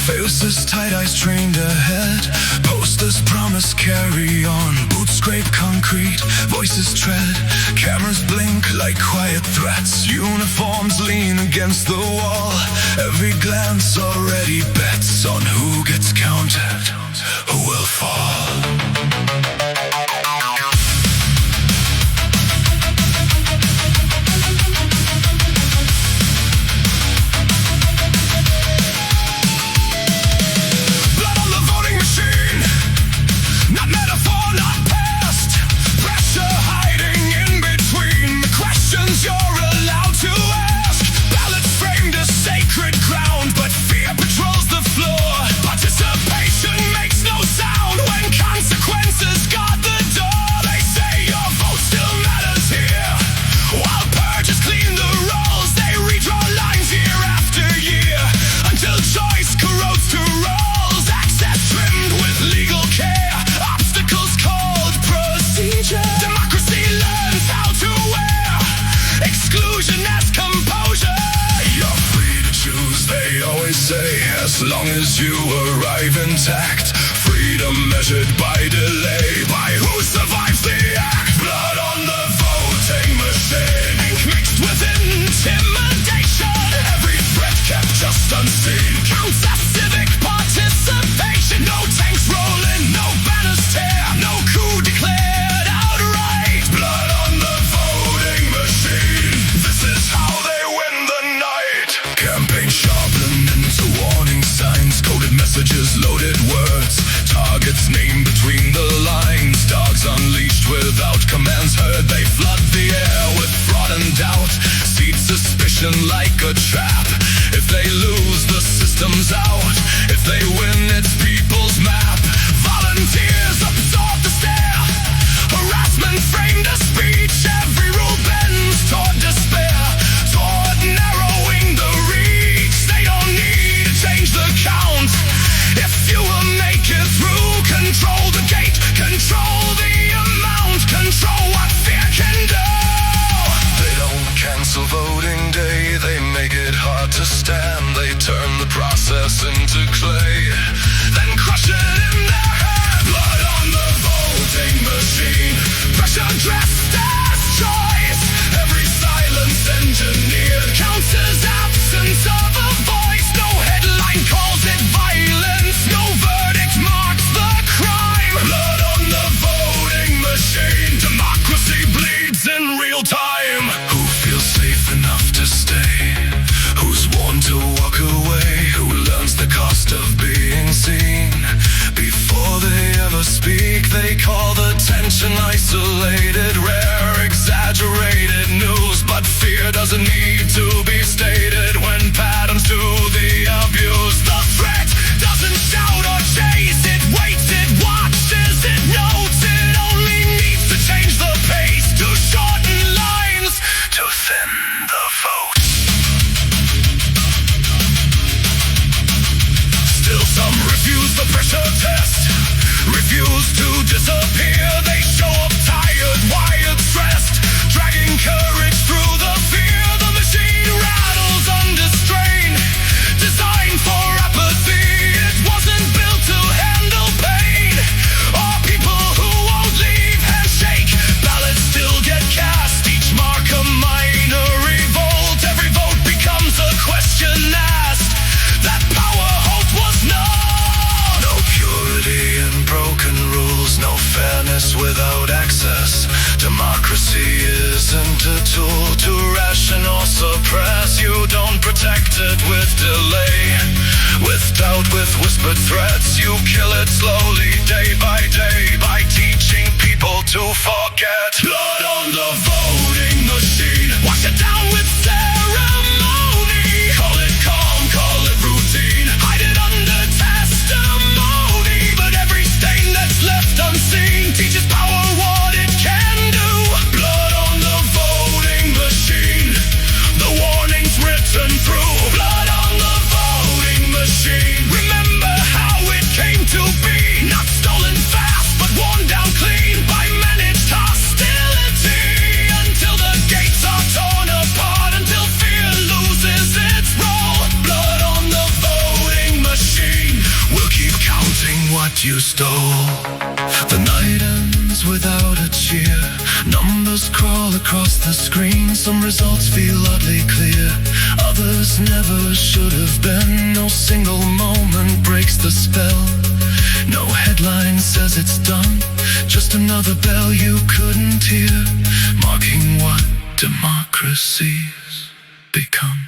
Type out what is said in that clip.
Faces, tight eyes trained ahead. Posters promise carry on. Boots scrape concrete, voices tread. Cameras blink like quiet threats. Uniforms lean against the wall. Every glance already bets on who gets counted, who will fall. As long as you arrive intact, freedom measured by delay, by who survives the act. Blood on the voting machine, ink mixed with intimidation. Every threat kept just unseen counts as civic participation. No tanks rolling, no banners tear, no coup declared outright. Blood on the voting machine, this is how they win the night. Campaign sharpened into warning signs, coded messages, loaded words, targets named between the lines. Dogs unleashed without commands heard, they flood the air with fraud and doubt. Seed suspicion like a trap. If they lose, the system's out. If they win, it's people's map. Volunteers absorb the stare. Harassment framed a speech. Every rule bends toward despair, toward narrowing the reach. They don't need to change the count. If you will make it through, control the gate, control the amount, control what fear can do. They don't cancel voting day, they make it hard to stand. They turn the process into clay, then crush it in their hand. Blood on the voting machine, pressure dressed as choice. Every silence engineered counts as absence of a voice. No headline calls it violence, no verdict marks the crime. Blood on the voting machine, democracy bleeds in real time. Who feels safe enough to stay? Who's warned to walk away? Who learns the cost of being seen? Before they ever speak, they call the tension isolated, rare, exaggerated news. But fear doesn't need to be stated when patterns do the abuse. The threat doesn't shout or chase, it waits, it watches, it notes. It only needs to change the pace, to shorten lines, to thin the vote. Still some refuse the pressure test, refuse to disappear. They show up tired, wired, stressed, dragging courage through the fear. The machine rattles under strain, designed for apathy. It wasn't built to handle pain or people who won't leave. Handshake, ballots still get cast, each mark a minor revolt. Every vote becomes a question asked. That power hope was known. No purity in broken rules, no fairness without access. Democracy isn't a tool to ration or suppress. You don't protect it with delay, with doubt, with whispered threats. You kill it slowly, day by day, by teaching people to forget. Blood on the voting machine, wash it down with ceremony. Call it calm, call it routine, hide it under testimony. But every stain that's left unseen teaches power what it can do. Blood on the voting machine, the warning's written through. Blood on the voting machine, remember how it came to be. Not stolen fast, but worn down clean by managed hostility, until the gates are torn apart. you stole. The night ends without a cheer. Numbers crawl across the screen. Some results feel oddly clear, others never should have been. No single moment breaks the spell. No headline says it's done, just another bell you couldn't hear, marking what democracy's become.